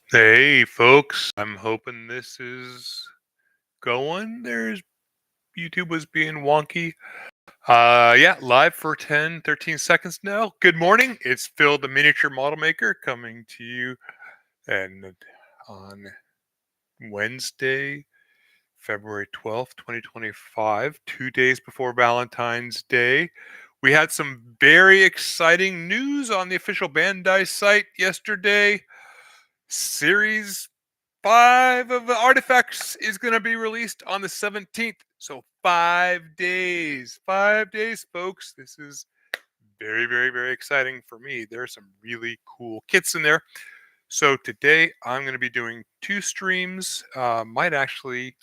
Hey, folks. I'm hoping this is going. There's YouTube was being wonky. Yeah, live for 10, 13 seconds now. Good morning. It's Phil, the miniature model maker, coming to you and on Wednesday, February 12th, 2025, 2 days before Valentine's Day. We had some very exciting news on the official Bandai site yesterday. Series 5 of the Artifacts is going to be released on the 17th. So 5 days. 5 days, folks. This is very, very, very exciting for me. There are some really cool kits in there. So today I'm going to be doing 2 streams. Might actually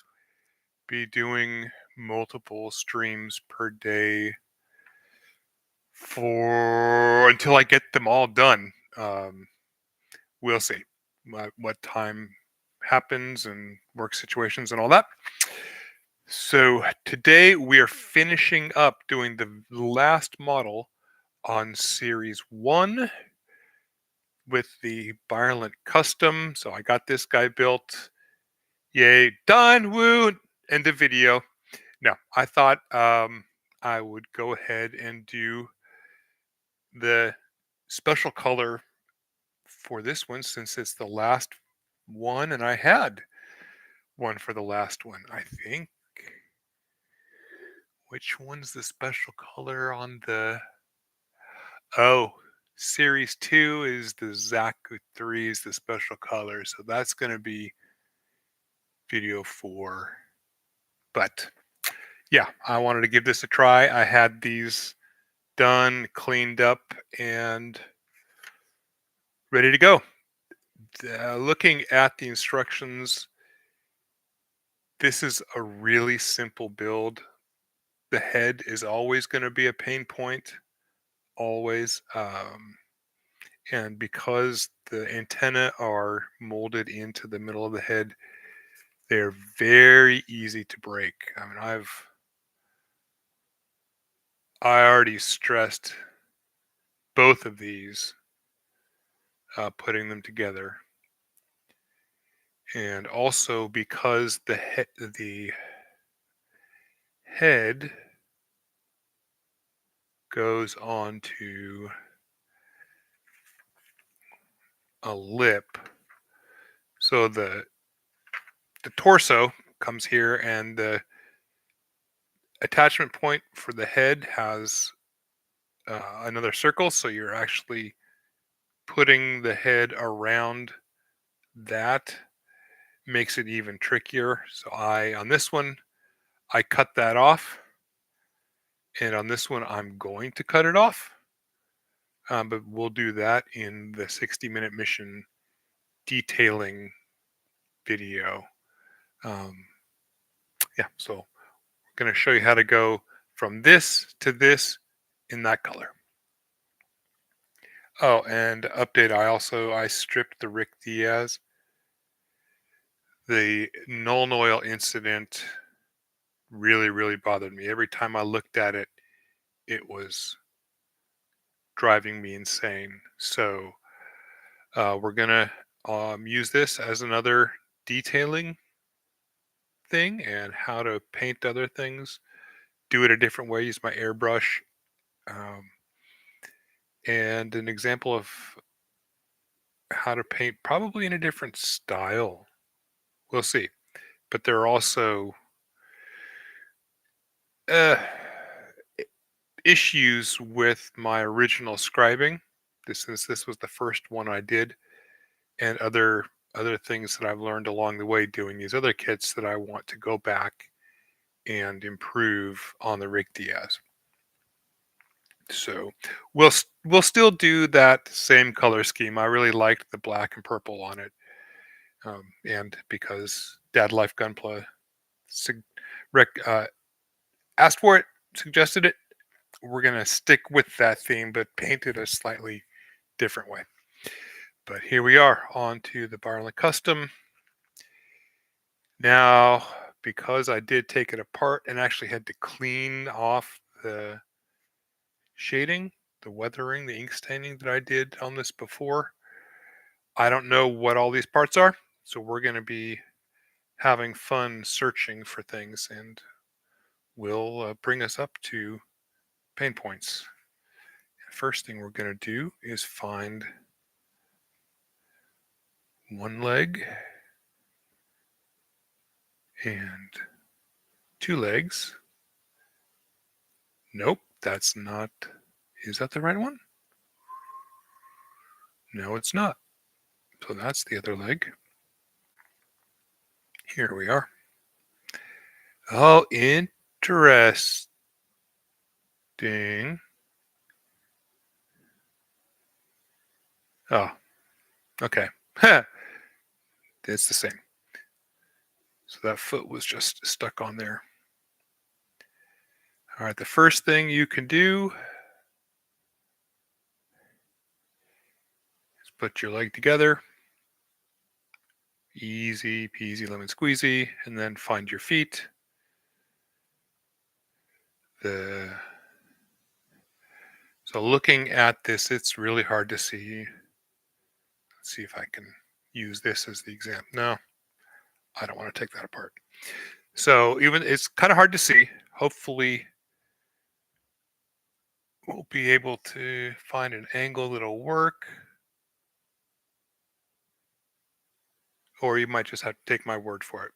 be doing multiple streams per day for until I get them all done. We'll see what time happens and work situations and all that. So today we are finishing up doing the last model on series 1 with the Bylarant Custom. So I got this guy built. Yay, done, woo, end of video. Now, I thought I would go ahead and do the special color for this one since it's the last one and I had one for the last one. I think. Which one's the special color on the... Oh, Series 2 is the Zaku 3 is the special color. So that's going to be video 4. But yeah, I wanted to give this a try. I had these done, cleaned up, and ready to go. Looking at the instructions, this is a really simple build. The head is always going to be a pain point, always. And because the antennae are molded into the middle of the head, they're very easy to break. I mean, I already stressed both of these, putting them together, and also because the head goes onto a lip, so the torso comes here, and the attachment point for the head has another circle, so you're actually putting the head around that makes it even trickier. So on this one, I cut that off. And on this one, I'm going to cut it off. But we'll do that in the 60-minute mission detailing video. Yeah, so I'm going to show you how to go from this to this in that color. Oh, and update, I stripped the Rick Diaz. The Null Oil incident really, really bothered me. Every time I looked at it, it was driving me insane. So we're going to use this as another detailing thing and how to paint other things. Do it a different way, use my airbrush. Um, and an example of how to paint probably in a different style. We'll see. But there are also uh, issues with my original scribing. Since this was the first one I did, and other things that I've learned along the way doing these other kits that I want to go back and improve on the Rick Diaz. So we'll still do that same color scheme. I really liked the black and purple on it, and because Dad Life Gunpla asked for it, suggested it, we're gonna stick with that theme, but paint it a slightly different way. But here we are on to the Bylarant Custom. Now, because I did take it apart and actually had to clean off the shading, the weathering, the ink staining that I did on this before, I don't know what all these parts are, so we're going to be having fun searching for things, and will bring us up to pain points. First thing we're going to do is find one leg and two legs. Nope, that's not. Is that the right one? No, it's not. So that's the other leg. Here we are. Oh, interesting. Oh, okay. It's the same. So that foot was just stuck on there. All right, the first thing you can do is put your leg together. Easy peasy lemon squeezy, and then find your feet. So looking at this, it's really hard to see. Let's see if I can use this as the example. No, I don't want to take that apart. So even it's kind of hard to see. Hopefully we'll be able to find an angle that'll work. Or you might just have to take my word for it.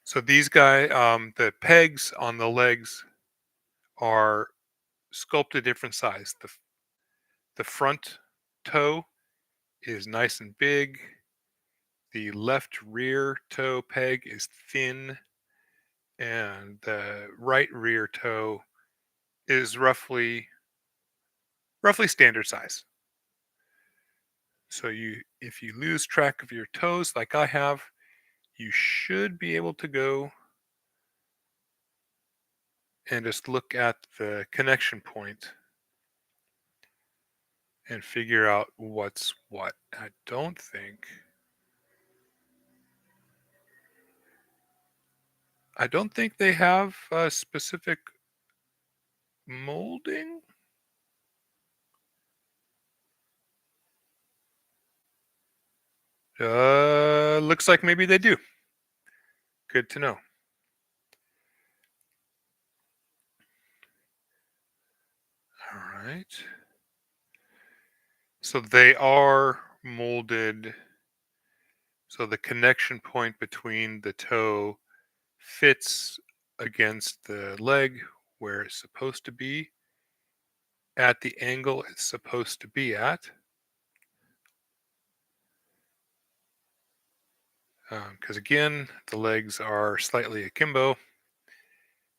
So these the pegs on the legs are sculpted different size. The front toe is nice and big. The left rear toe peg is thin, and the right rear toe is roughly standard size. So if you lose track of your toes like I have, you should be able to go and just look at the connection point and figure out what's what. I don't think they have a specific molding. Looks like maybe they do. Good to know. All right. So they are molded. So the connection point between the toe fits against the leg where it's supposed to be at the angle it's supposed to be at. Because again, the legs are slightly akimbo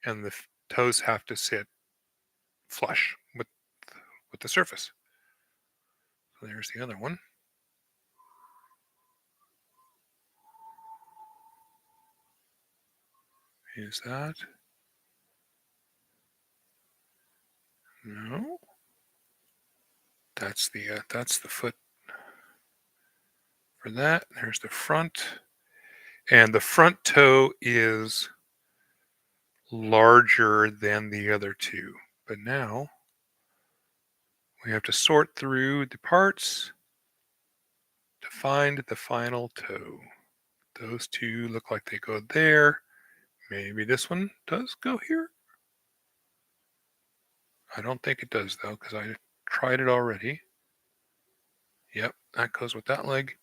and the toes have to sit flush with the surface. So there's the other one. Is that? No. That's the foot for that. There's the front. And the front toe is larger than the other two. But now we have to sort through the parts to find the final toe. Those two look like they go there. Maybe this one does go here. I don't think it does though, because I tried it already. Yep, that goes with that leg.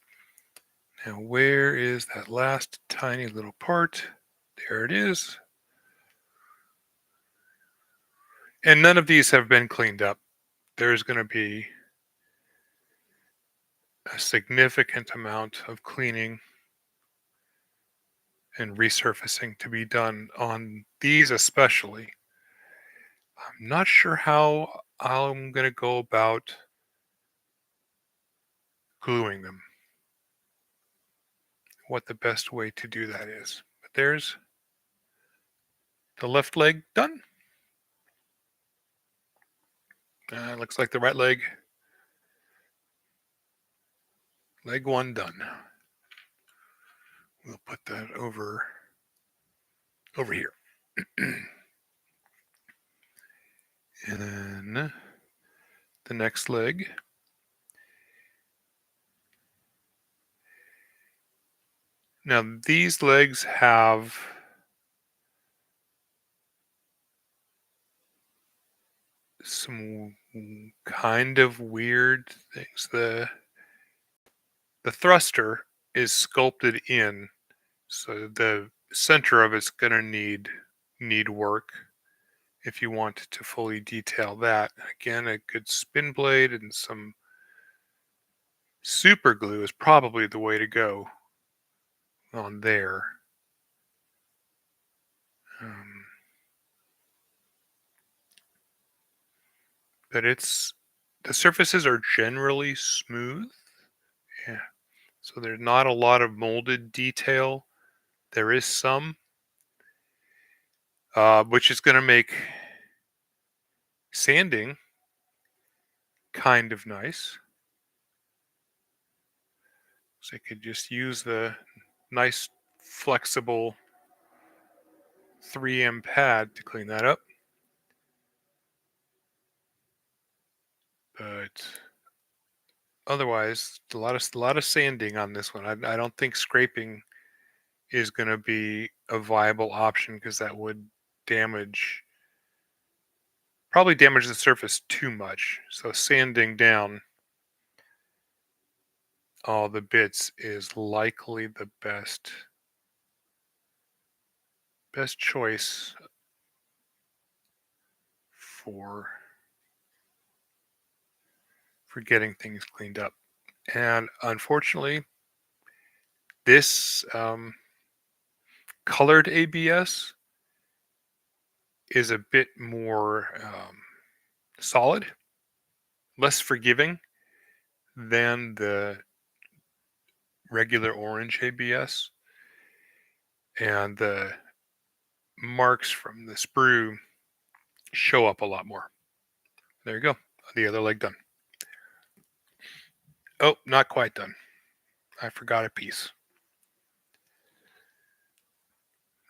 Now where is that last tiny little part? There it is. And none of these have been cleaned up. There's going to be a significant amount of cleaning and resurfacing to be done on these especially. I'm not sure how I'm going to go about gluing them, what the best way to do that is. But there's the left leg done. Looks like the right leg. Leg one done. We'll put that over here. And then the next leg Now, these legs have some kind of weird things. The thruster is sculpted in, so the center of it's going to need work if you want to fully detail that. Again, a good spin blade and some super glue is probably the way to go on there. Um, but the surfaces are generally smooth. Yeah. So there's not a lot of molded detail. There is some, which is going to make sanding kind of nice. So I could just use the nice flexible 3M pad to clean that up. But otherwise, a lot of sanding on this one. I don't think scraping is going to be a viable option because that would probably damage the surface too much. So sanding down all the bits is likely the best choice for getting things cleaned up. And unfortunately, this colored ABS is a bit more solid, less forgiving than the regular orange ABS, and the marks from the sprue show up a lot more. There you go. The other leg done. Oh, not quite done. I forgot a piece.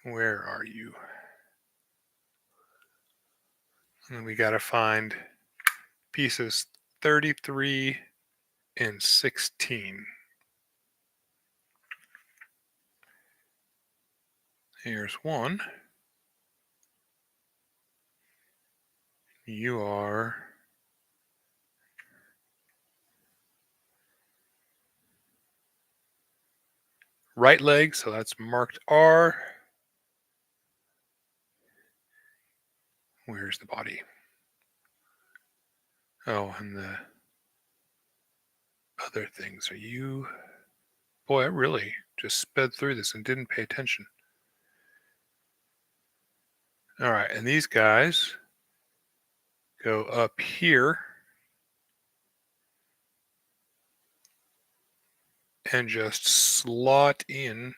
Where are you? And we got to find pieces 33 and 16. Here's one. You are right leg, so that's marked R. Where's the body? Oh, and the other things. Are you? Boy, I really just sped through this and didn't pay attention. All right, and these guys go up here and just slot in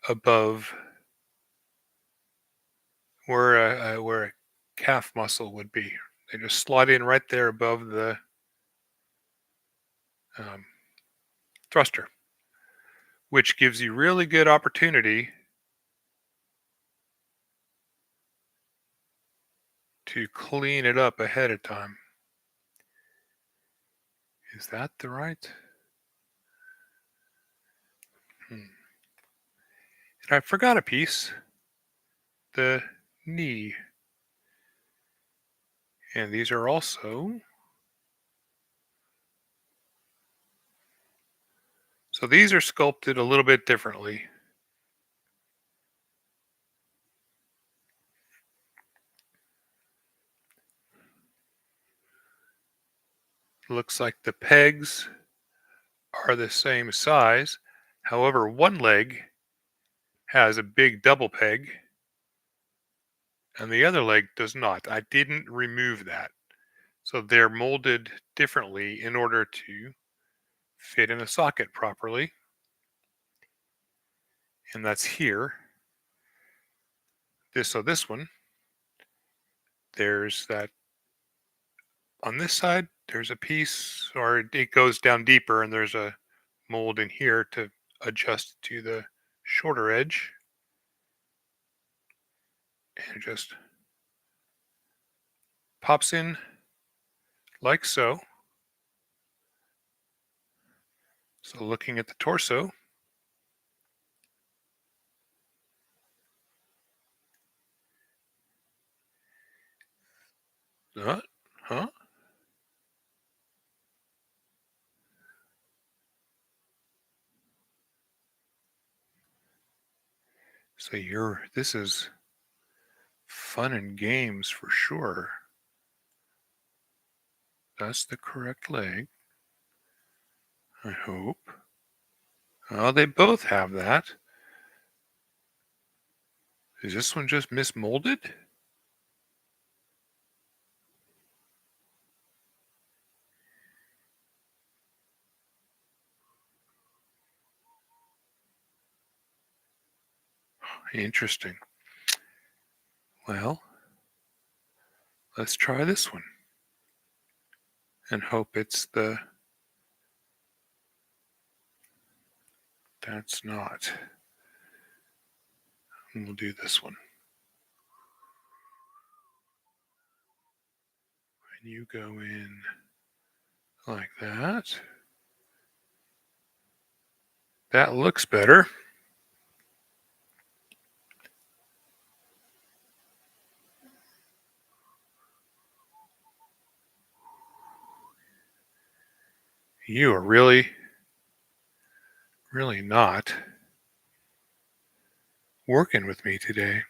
above where a calf muscle would be. They just slot in right there above the um, thruster, which gives you really good opportunity to clean it up ahead of time. Is that the right? And I forgot a piece. The knee. And these are also... So these are sculpted a little bit differently. Looks like the pegs are the same size. However, one leg has a big double peg and the other leg does not. I didn't remove that. So they're molded differently in order to fit in a socket properly. And that's here. This one, there's that on this side, there's a piece, or it goes down deeper and there's a mold in here to adjust to the shorter edge. And it just pops in like so. So looking at the torso, What? Huh? So this is fun and games for sure. That's the correct leg. I hope. Oh, they both have that. Is this one just mismolded? Interesting. Well, let's try this one and hope it's the. That's not. And we'll do this one. And you go in like that. That looks better. You are really, really not working with me today.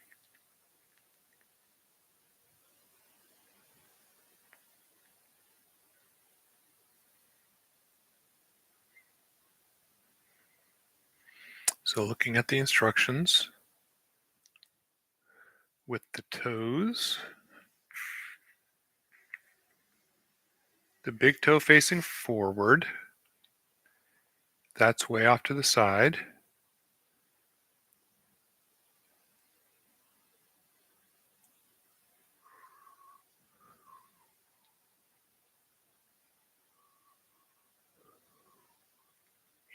So looking at the instructions with the toes, the big toe facing forward, that's way off to the side.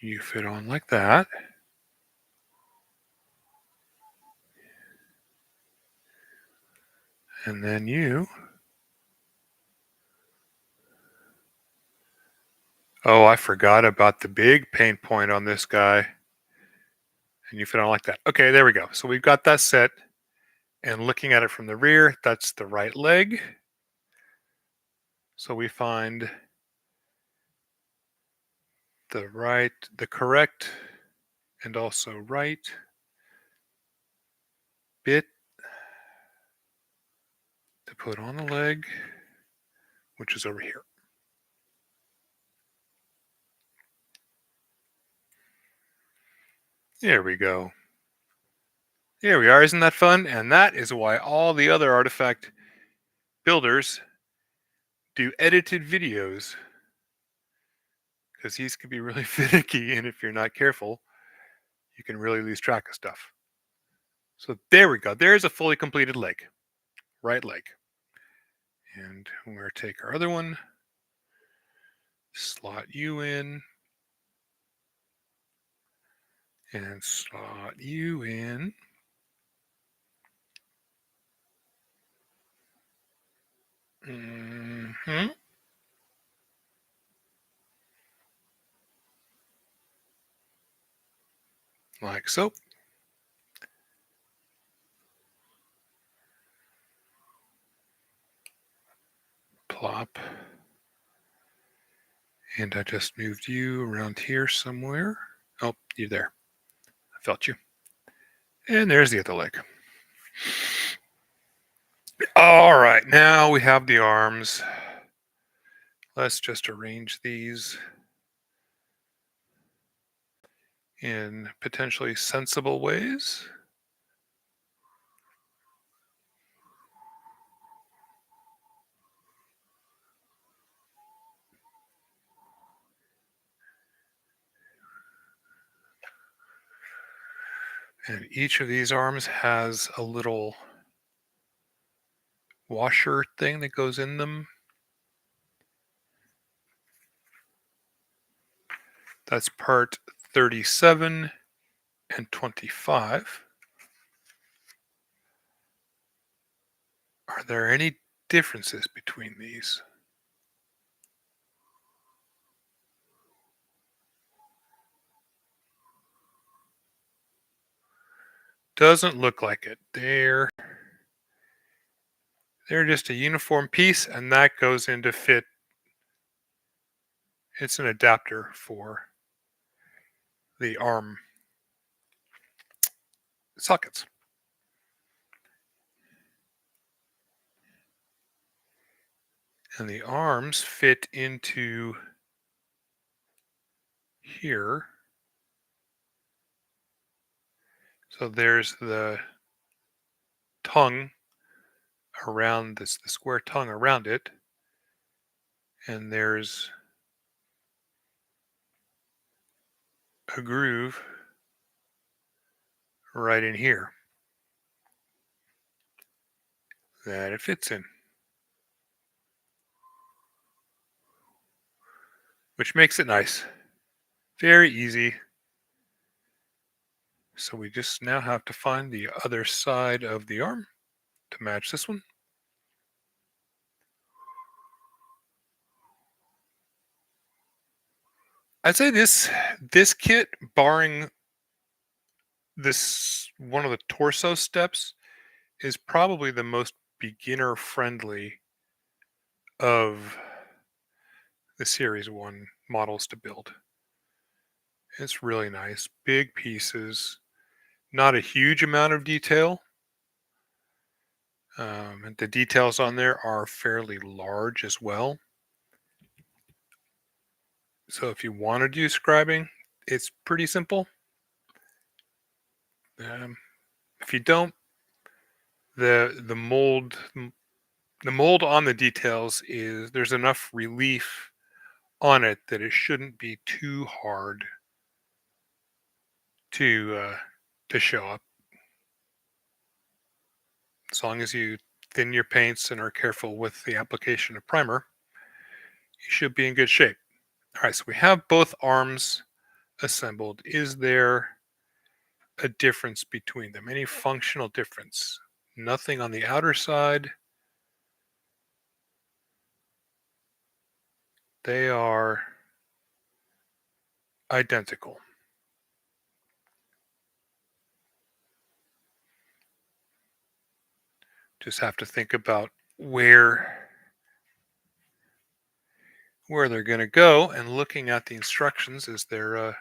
You fit on like that. And then you. Oh, I forgot about the big pain point on this guy. And you fit on like that. Okay, there we go. So we've got that set. And looking at it from the rear, that's the right leg. So we find the correct, and also right bit to put on the leg, which is over here. There we go. Here we are. Isn't that fun? And that is why all the other artifact builders do edited videos, because these can be really finicky, and if you're not careful, you can really lose track of stuff. So there we go. There's a fully completed leg, right leg. And we're going to take our other one, slot you in, and slot you in. Mm-hmm. Like so. Plop. And I just moved you around here somewhere. Oh, you're there. I felt you. And there's the other leg. All right, now we have the arms. Let's just arrange these in potentially sensible ways. And each of these arms has a little washer thing that goes in them. That's part 37 and 25. Are there any differences between these? Doesn't look like it. There They're just a uniform piece, and that goes into fit. It's an adapter for the arm sockets. And the arms fit into here. So there's the tongue around this, the square tongue around it. And there's a groove right in here that it fits in, which makes it nice. Very easy. So we just now have to find the other side of the arm to match this one. I'd say this kit, barring this one of the torso steps, is probably the most beginner friendly of the Series 1 models to build. It's really nice. Big pieces, not a huge amount of detail. And the details on there are fairly large as well. So if you want to do scribing, it's pretty simple. Um, if you don't, the mold the mold on the details is there's enough relief on it that it shouldn't be too hard to show up. As long as you thin your paints and are careful with the application of primer, you should be in good shape. All right, so we have both arms assembled. Is there a difference between them? Any functional difference? Nothing on the outer side. They are identical. Just have to think about where they're going to go, and looking at the instructions, is there a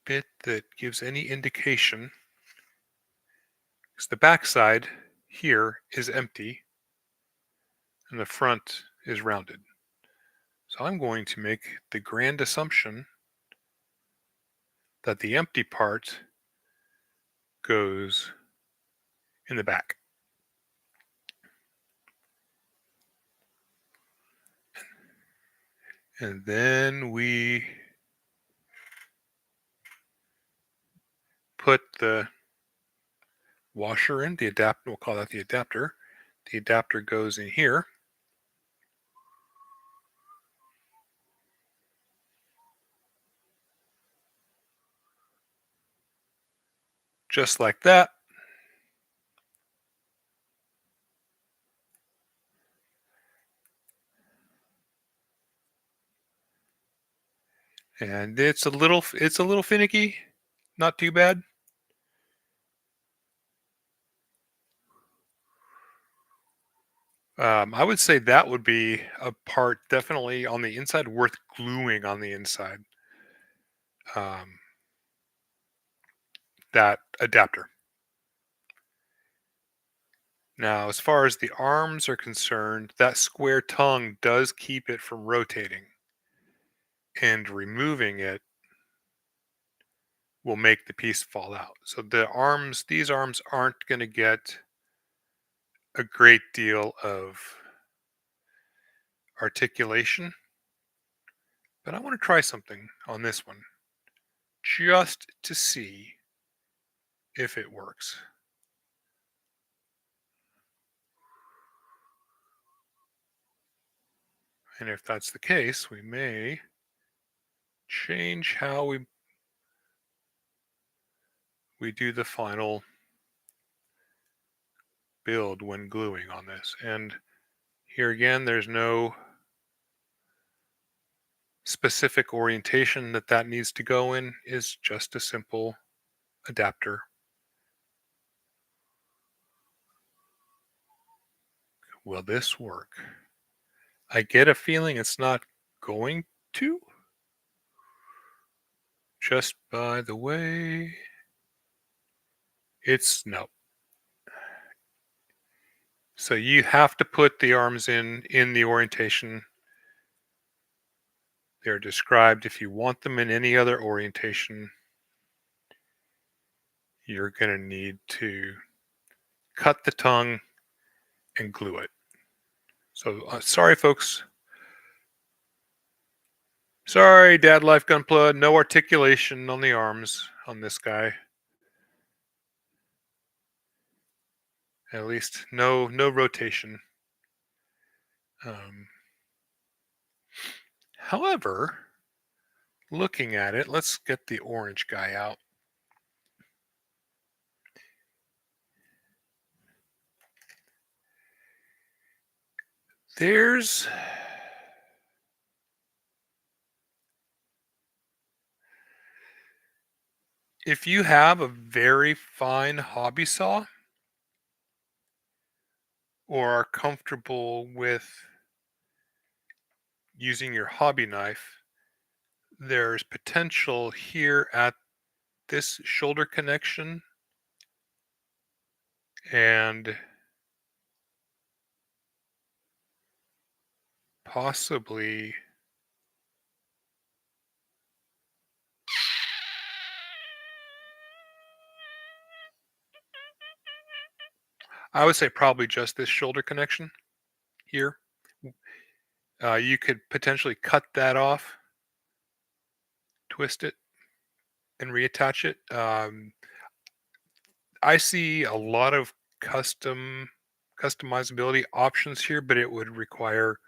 bit that gives any indication? Because the back side here is empty and the front is rounded. So I'm going to make the grand assumption that the empty part goes in the back. And then we put the washer in, the adapter, we'll call that the adapter. The adapter goes in here. Just like that. And it's a little finicky, not too bad. I would say that would be a part definitely on the inside worth gluing on the inside. Um, that adapter. Now, as far as the arms are concerned, that square tongue does keep it from rotating, and removing it will make the piece fall out. So these arms aren't going to get a great deal of articulation, but I want to try something on this one just to see if it works. And if that's the case, we may change how we do the final build when gluing on this. And here again, there's no specific orientation that needs to go in. Is just a simple adapter. Will this work? I get a feeling it's not going to. Just by the way, it's no. So you have to put the arms in the orientation they're described. If you want them in any other orientation, you're going to need to cut the tongue and glue it. So sorry, folks. Sorry, Dad Life Gunpla. No articulation on the arms on this guy. At least no rotation. Um, However, looking at it, let's get the orange guy out. There's if you have a very fine hobby saw or are comfortable with using your hobby knife, there's potential here at this shoulder connection and possibly I would say probably just this shoulder connection here. You could potentially cut that off, twist it, and reattach it. I see a lot of customizability options here, but it would require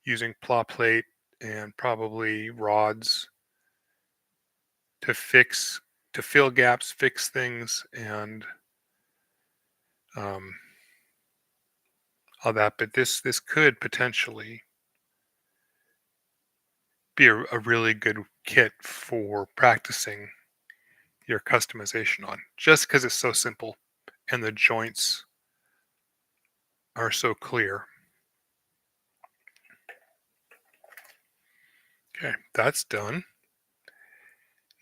using plow plate and probably rods to fill gaps, fix things, and um, all that. But this could potentially be a really good kit for practicing your customization on, just because it's so simple and the joints are so clear. Okay, that's done.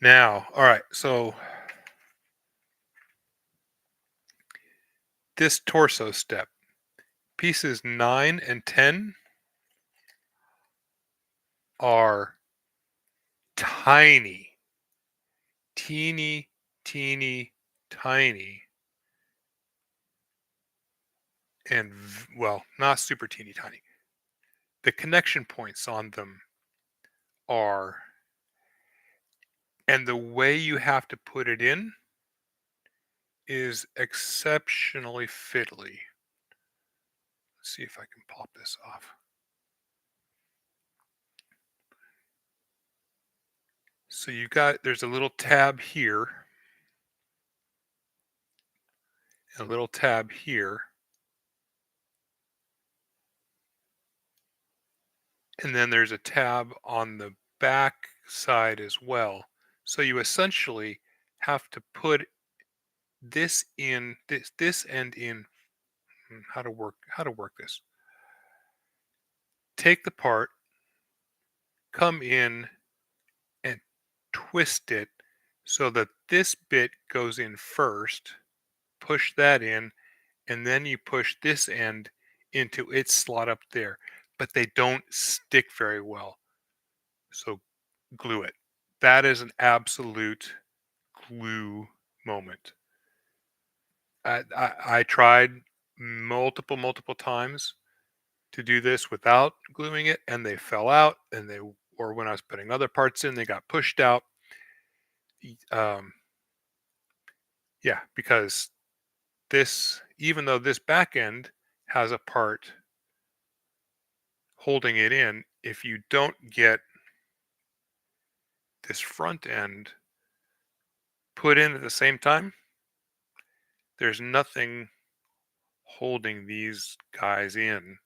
Now, all right, so this torso step, pieces 9 and 10 are tiny, teeny, tiny, and well, not super teeny tiny. The connection points on them are, and the way you have to put it in is exceptionally fiddly. Let's see if I can pop this off. So there's a little tab here, a little tab here, and then there's a tab on the back side as well. So you essentially have to put this in this end in. How to work this. Take the part, come in and twist it so that this bit goes in first, push that in, and then you push this end into its slot up there. But they don't stick very well. So glue it. That is an absolute glue moment. I tried multiple times to do this without gluing it, and they fell out, and or when I was putting other parts in, they got pushed out. Um, yeah, because even though this back end has a part holding it in, if you don't get this front end put in at the same time, there's nothing holding these guys in, and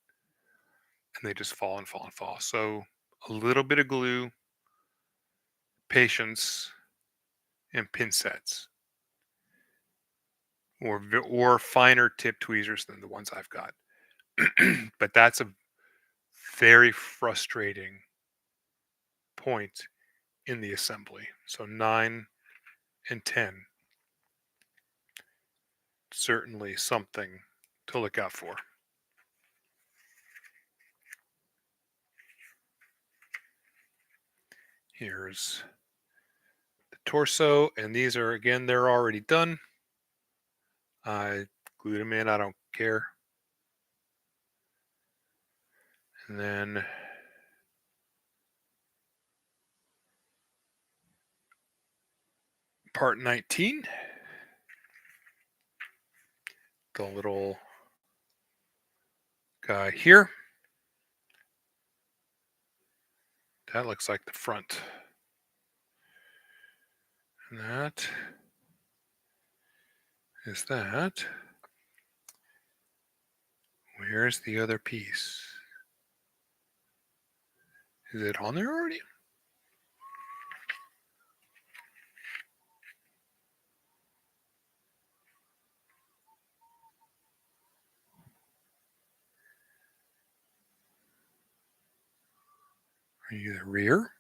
they just fall and fall and fall. So a little bit of glue, patience, and pin sets, or finer tip tweezers than the ones I've got. But that's a very frustrating point in the assembly. So 9 and 10, certainly something to look out for. Here's the torso, and these are, again, they're already done. I glued them in, I don't care. And then part 19, the little guy here. That looks like the front. And that is that. Where's the other piece? Is it on there already? Are you the rear?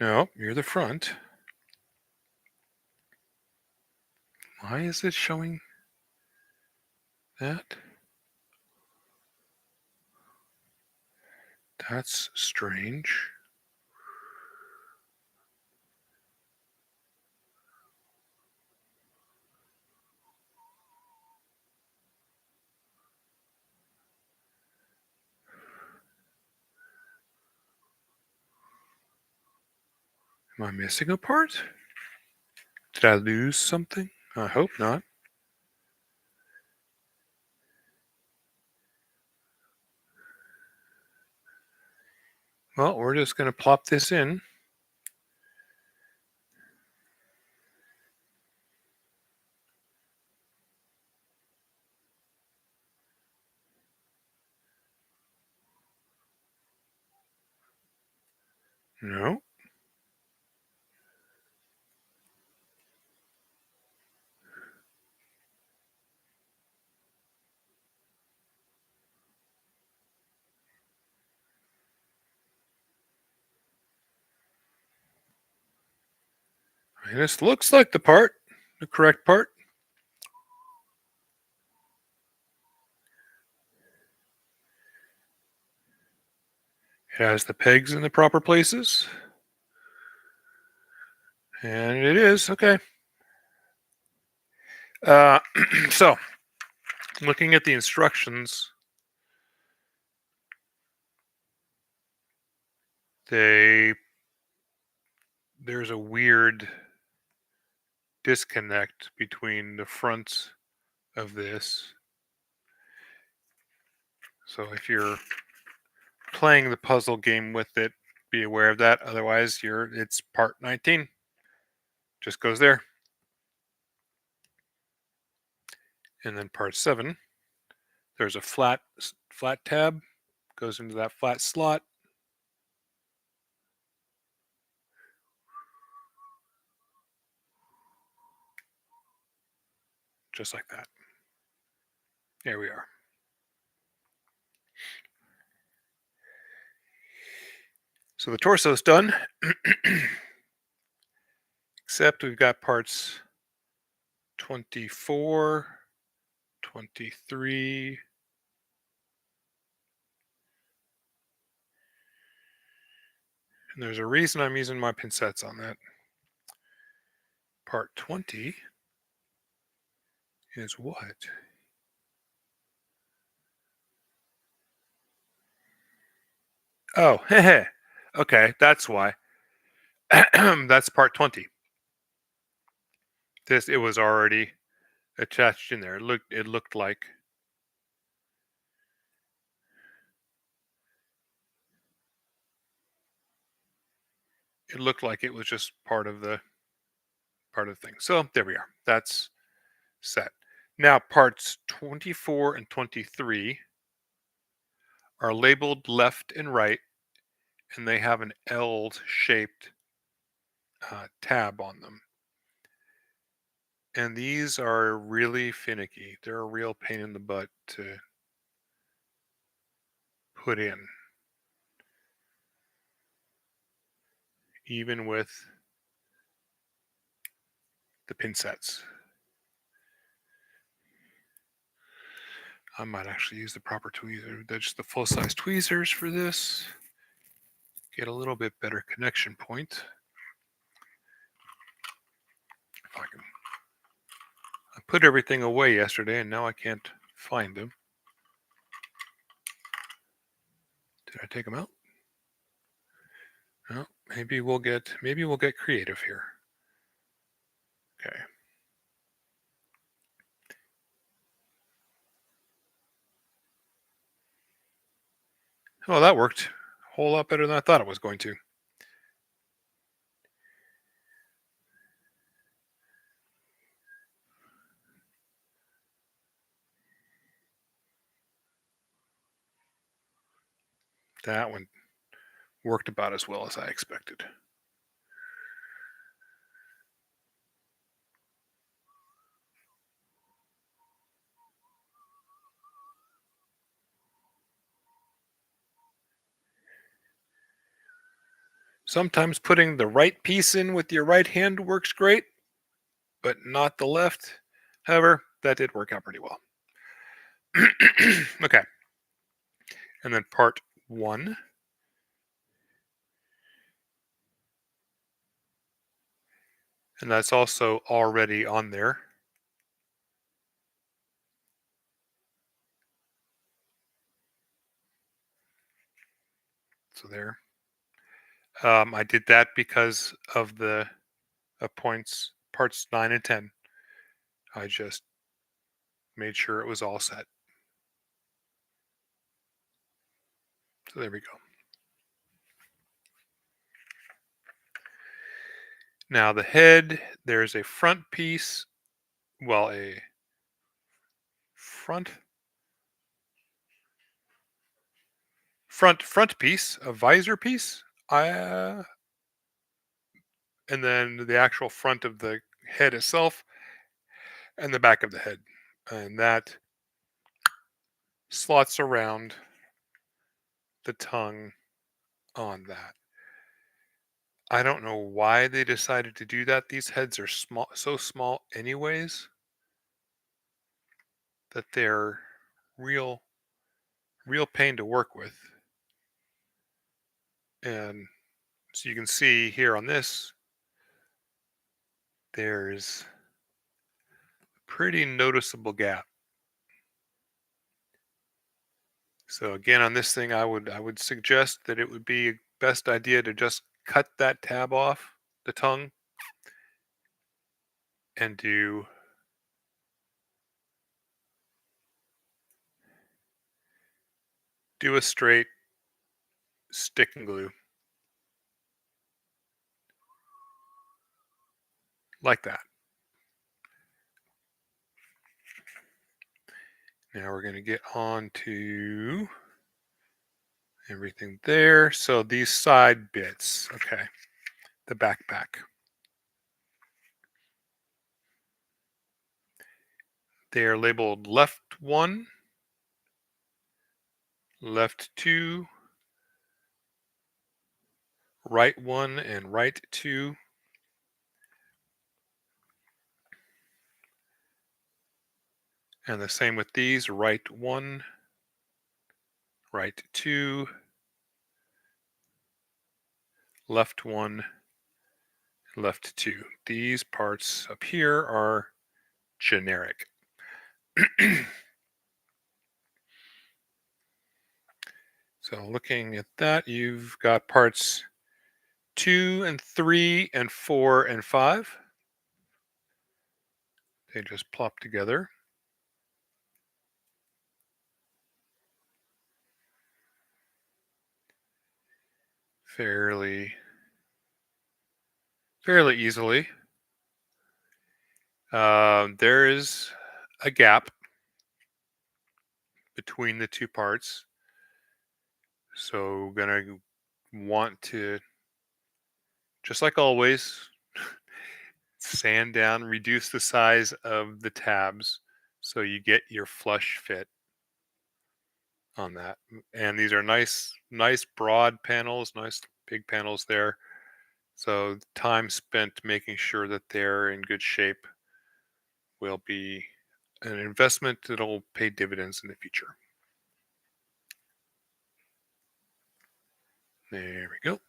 No, you're the front. Why is it showing that? That's strange. Am I missing a part? Did I lose something? I hope not. Well, we're just going to plop this in. No. This looks like the part, the correct part. It has the pegs in the proper places. And it is, okay. So, looking at the instructions, there's a weird disconnect between the front of this. So if you're playing the puzzle game with it, be aware of that. Otherwise, it's part 19. Just goes there. And then part 7, there's a flat tab, goes into that flat slot. Just like that. There we are. So the torso's done. Except we've got parts 24, 23, and there's a reason I'm using my pincets on that. Part 20 is what? Oh, okay, that's why. That's part 20. It was already attached in there. It looked like it was just part of the thing. So there we are. That's set. Now parts 24 and 23 are labeled left and right, and they have an L-shaped tab on them. And these are really finicky. They're a real pain in the butt to put in, even with the pin sets. I might actually use the proper tweezer. That's the full-size tweezers for this. Get a little bit better connection point. If I can. I put everything away yesterday and now I can't find them. Did I take them out? No, maybe we'll get creative here. Okay. Oh, that worked a whole lot better than I thought it was going to. That one worked about as well as I expected. Sometimes putting the right piece in with your right hand works great, but not the left. However, that did work out pretty well. Okay. And then part 1. And that's also already on there. So there. I did that because of the parts 9 and 10. I just made sure it was all set. So there we go. Now the head, there's a front piece, well, a front piece, a visor piece, and then the actual front of the head itself, and the back of the head, and that slots around the tongue on that. I don't know why they decided to do that. These heads are so small, anyways, that they're real, real pain to work with. And so you can see here on this, there's a pretty noticeable gap. So again, on this thing, I would suggest that it would be a best idea to just cut that tab off the tongue and do a straight stick and glue like that. Now we're going to get on to everything there. So these side bits, okay, the backpack. They are labeled left 1, left 2, right 1, and right 2. And the same with these, right 1, right 2, left 1, left 2. These parts up here are generic. So looking at that, you've got parts 2 and 3 and 4 and 5. They just plop together. Fairly easily. There is a gap between the two parts. So gonna want to, just like always, sand down, reduce the size of the tabs so you get your flush fit on that. And these are nice broad panels, nice big panels there. So time spent making sure that they're in good shape will be an investment that'll pay dividends in the future. There we go.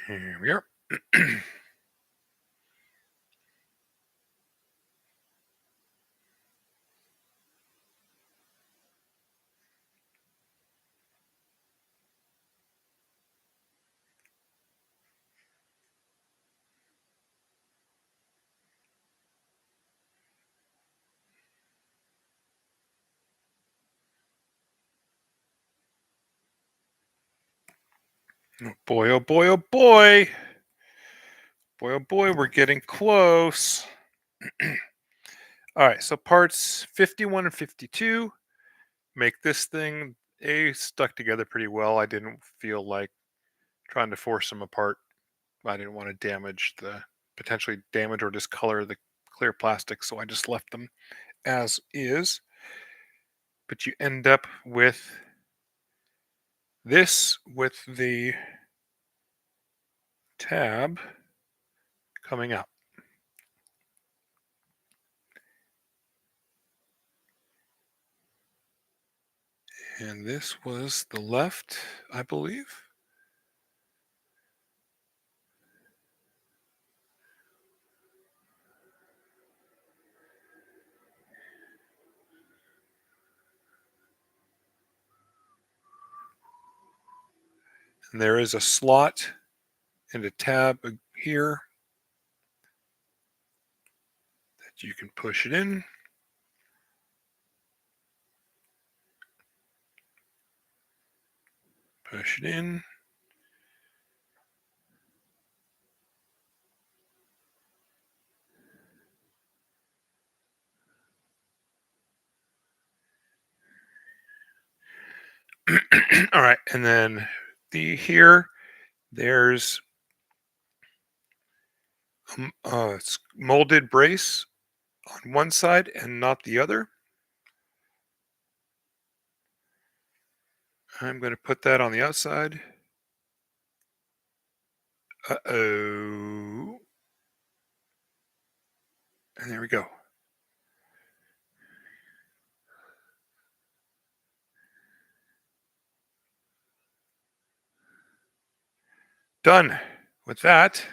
Here we are. Oh boy, oh boy, oh boy. Boy, oh boy, we're getting close. All right, so parts 51 and 52 make this thing stuck together pretty well. I didn't feel like trying to force them apart. I didn't want to potentially damage or discolor the clear plastic, so I just left them as is. But you end up with this with the tab coming out. And this was the left, I believe. And there is a slot and a tab here that you can push it in. Push it in. All right, and then there's it's molded brace on one side and not the other. I'm going to put that on the outside. Uh-oh. And there we go. Done with that.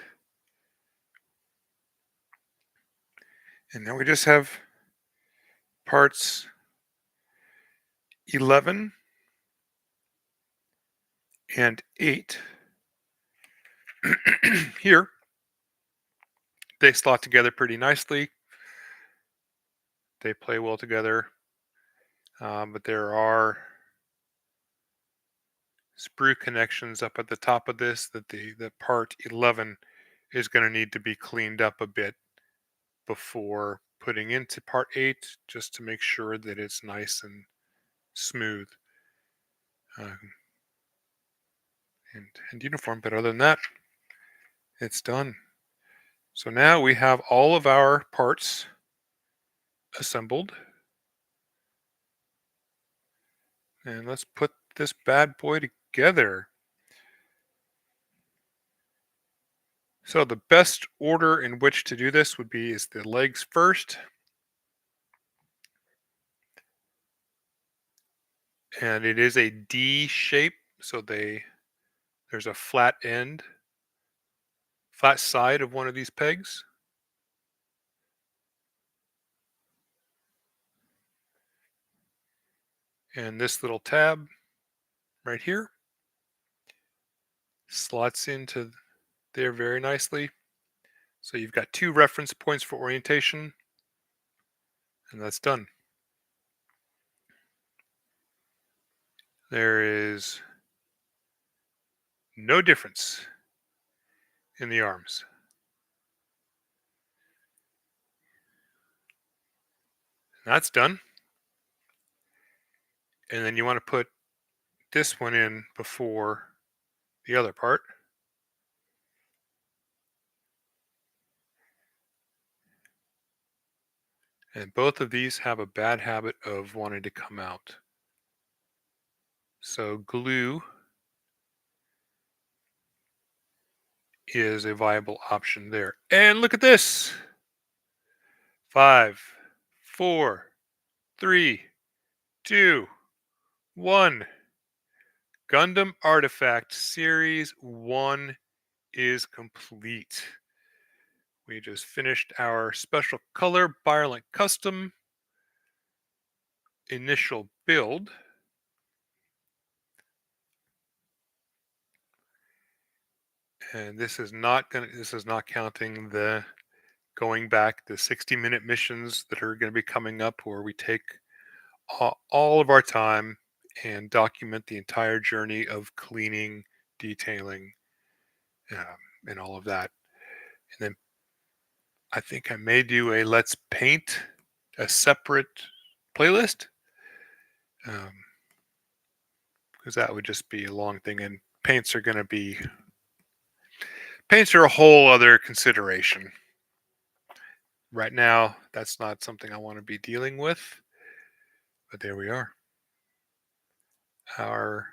And now we just have parts 11 and 8 here. They slot together pretty nicely. They play well together. But there are sprue connections up at the top of this that the part 11 is going to need to be cleaned up a bit before putting into part 8, just to make sure that it's nice and smooth and uniform. But other than that, it's done. So now we have all of our parts assembled, and let's put this bad boy together. So the best order in which to do this would be is the legs first, and it is a D shape, so there's a flat side of one of these pegs. And this little tab right here slots into there very nicely. So you've got 2 reference points for orientation, and that's done. There is no difference in the arms. That's done. And then you want to put this one in before the other part. And both of these have a bad habit of wanting to come out. So glue is a viable option there. And look at this. 5, 4, 3, 2, 1. Gundam Artifact Series 1 is complete. We just finished our special color Bylarant Custom initial build. And this is not counting the going back the 60-minute missions that are going to be coming up, where we take all of our time and document the entire journey of cleaning, detailing, and all of that. And then I think I may do a Let's Paint, a separate playlist, because that would just be a long thing, and paints are a whole other consideration. Right now, that's not something I want to be dealing with, but there we are. Our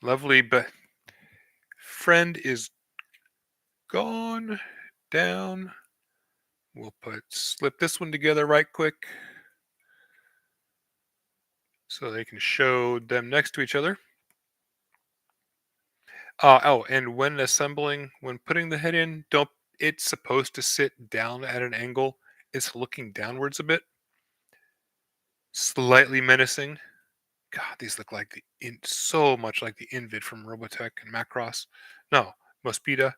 lovely friend is gone down. We'll slip this one together right quick so they can show them next to each other. And when putting the head in, it's supposed to sit down at an angle. It's looking downwards a bit, slightly menacing. God, these look like so much like the Invid from Robotech and Macross. No, Mospeada,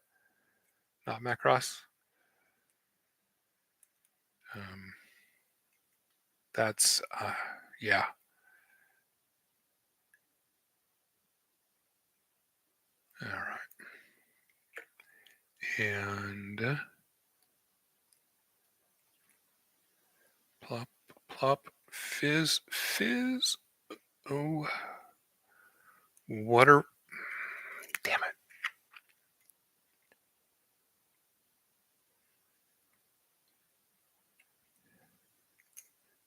not Macross. That's yeah. All right. And plop, plop, fizz, fizz. Oh, damn it.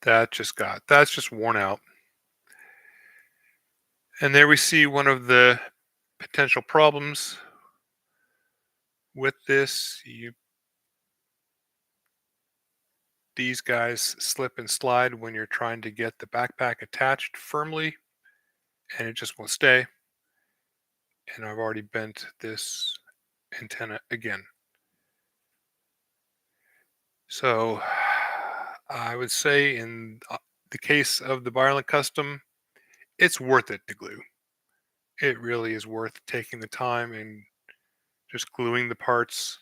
That's just worn out. And there we see one of the potential problems with this. These guys slip and slide when you're trying to get the backpack attached firmly, and it just won't stay. And I've already bent this antenna again. So I would say in the case of the Bylarant Custom, it's worth it to glue. It really is worth taking the time and just gluing the parts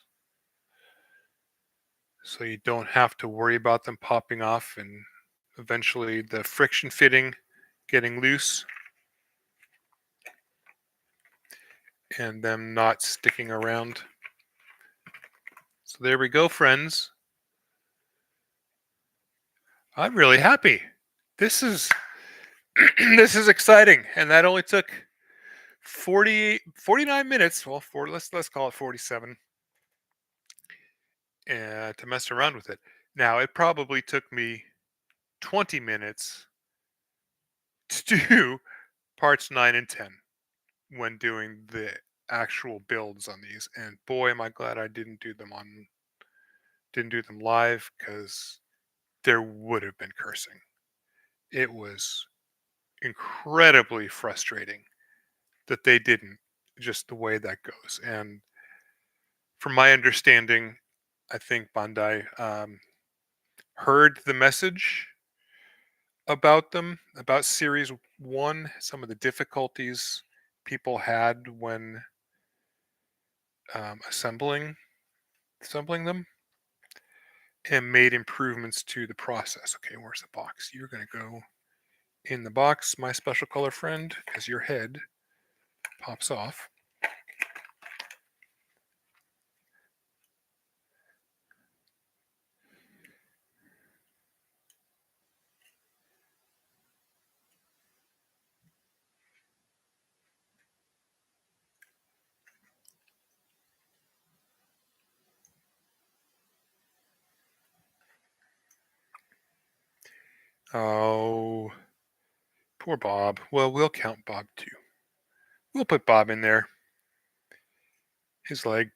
so you don't have to worry about them popping off and eventually the friction fitting getting loose and them not sticking around. So there we go, friends. I'm really happy. This is this is exciting, and that only took 49 minutes. Well, let's call it 47, to mess around with it. Now, it probably took me 20 minutes to do parts 9 and 10 when doing the actual builds on these. And boy, am I glad I didn't do them live, because there would have been cursing. It was incredibly frustrating that they didn't, just the way that goes. And from my understanding, I think Bandai heard the message about Series 1, some of the difficulties people had when assembling them, and made improvements to the process. Okay, where's the box? You're going to go in the box, my special color friend, because your head pops off. Oh, poor Bob. Well, we'll count Bob too. We'll put Bob in there. His leg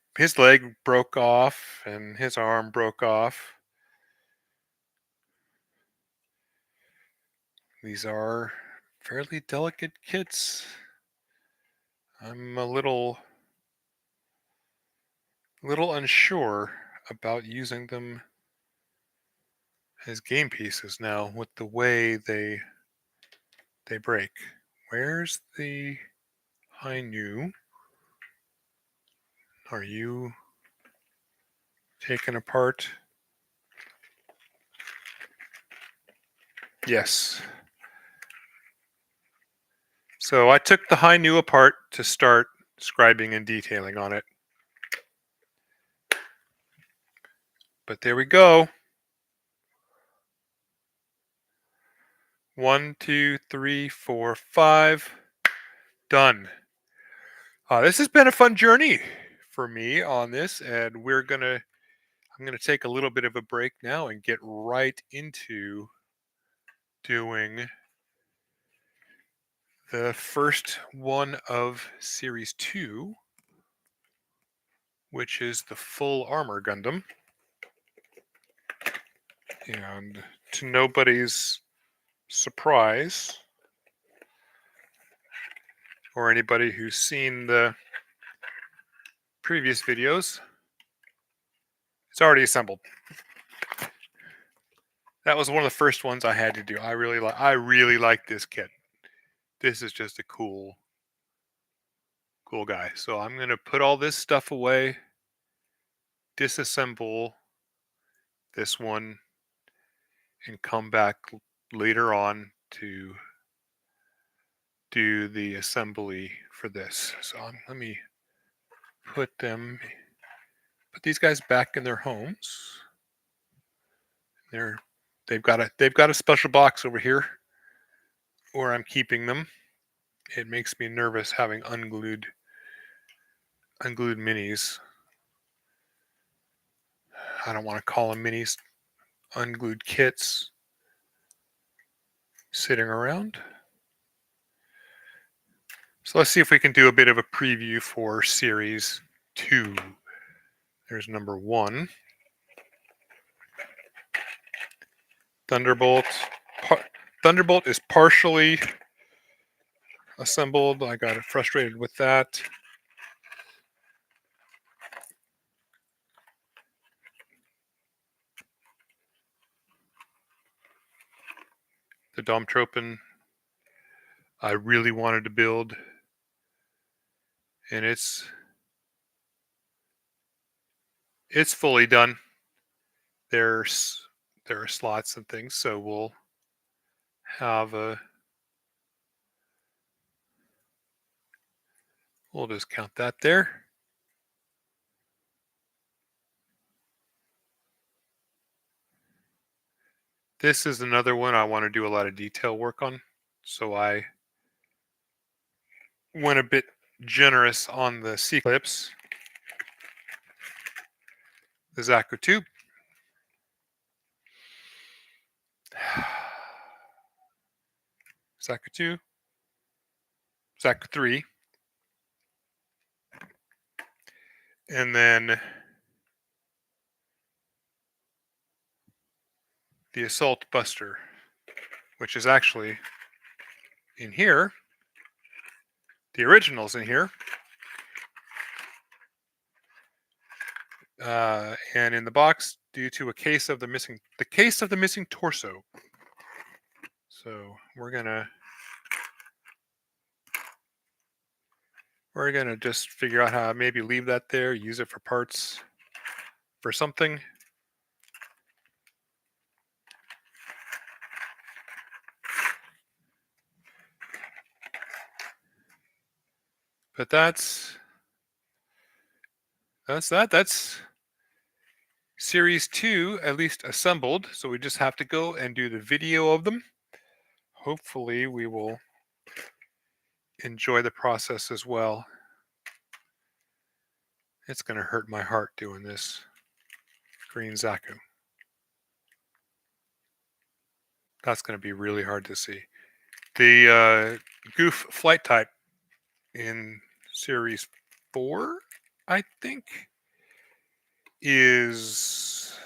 broke off and his arm broke off. These are fairly delicate kits. I'm a little unsure about using them as game pieces now with the way they break. Where's the Hainu? Are you taken apart? Yes. So I took the Hainu apart to start scribing and detailing on it. But there we go. 1, 2, 3, 4, 5. Done. This has been a fun journey for me on this, and I'm gonna take a little bit of a break now and get right into doing the first one of Series 2, which is the full armor Gundam. And to nobody's surprise, or anybody who's seen the previous videos, it's already assembled. That was one of the first ones I had to do. I really like this kit. This is just a cool guy. So I'm going to put all this stuff away, disassemble this one, and come back later on to do the assembly for this. So let me put these guys back in their homes. They've got a special box over here where I'm keeping them. It makes me nervous having unglued minis. I don't want to call them minis, unglued kits sitting around. So let's see if we can do a bit of a preview for Series 2. There's number 1. Thunderbolt. Thunderbolt is partially assembled. I got frustrated with that. The Domtropin I really wanted to build, and it's fully done. There are slots and things, so we'll just count that there. This is another one I want to do a lot of detail work on, so I went a bit generous on the C-clips. The Zaku tube. Zaku 2. Zaku 3. And then the Assault Buster, which is actually in here. The original's in here. And in the box due to a case of the missing torso. So we're gonna just figure out how to maybe leave that there, use it for parts for something. But that's that. That's Series 2 at least assembled. So we just have to go and do the video of them. Hopefully we will enjoy the process as well. It's going to hurt my heart doing this. Green Zaku. That's going to be really hard to see. The goof flight type in Series 4, I think, has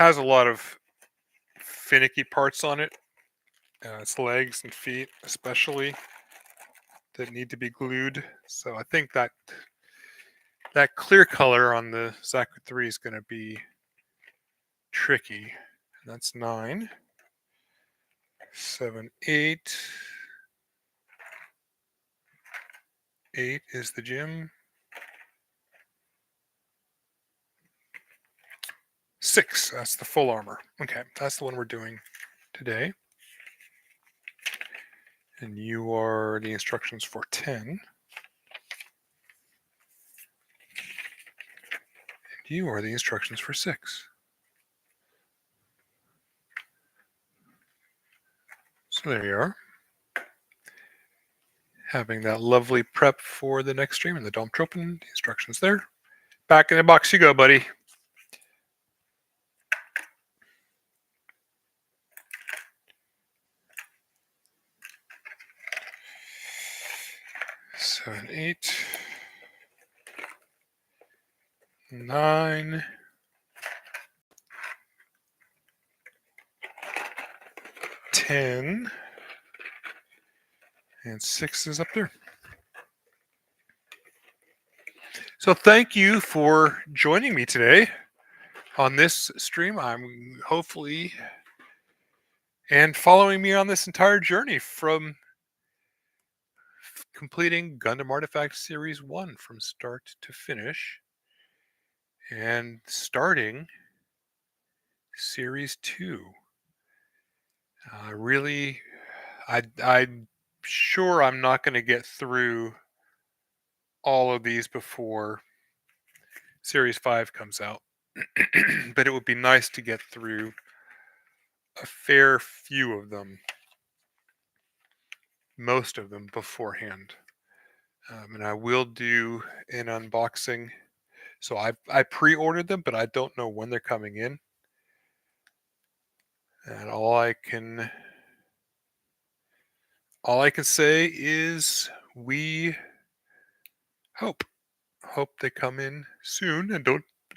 a lot of finicky parts on it. Its legs and feet, especially, that need to be glued. So I think that clear color on the Zaku 3 is going to be tricky. That's 9, 7, 8. 8 is the gym. 6, that's the full armor. Okay, that's the one we're doing today. And you are the instructions for 10. And you are the instructions for 6. So there you are. Having that lovely prep for the next stream and the Dom Tropen, the instructions there. Back in the box you go, buddy. Seven, 8, 9, 10, and 6 is up there. So thank you for joining me today on this stream. I'm hopefully and following me on this entire journey from completing Gundam Artifact Series 1 from start to finish and starting Series 2. I'm sure I'm not going to get through all of these before Series 5 comes out. But it would be nice to get through a fair few of them, most of them beforehand. And I will do an unboxing. So I pre-ordered them, but I don't know when they're coming in. And all I can say is we hope they come in soon and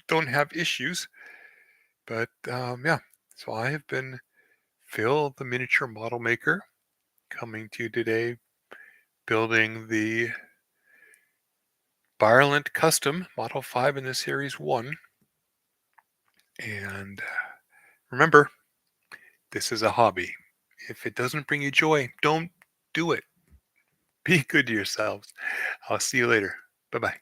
don't have issues. But yeah, so I have been Phil, the miniature model maker, coming to you today, building the Bylarant Custom Model 5 in the Series 1. And remember, this is a hobby. If it doesn't bring you joy, don't do it. Be good to yourselves. I'll see you later. Bye-bye.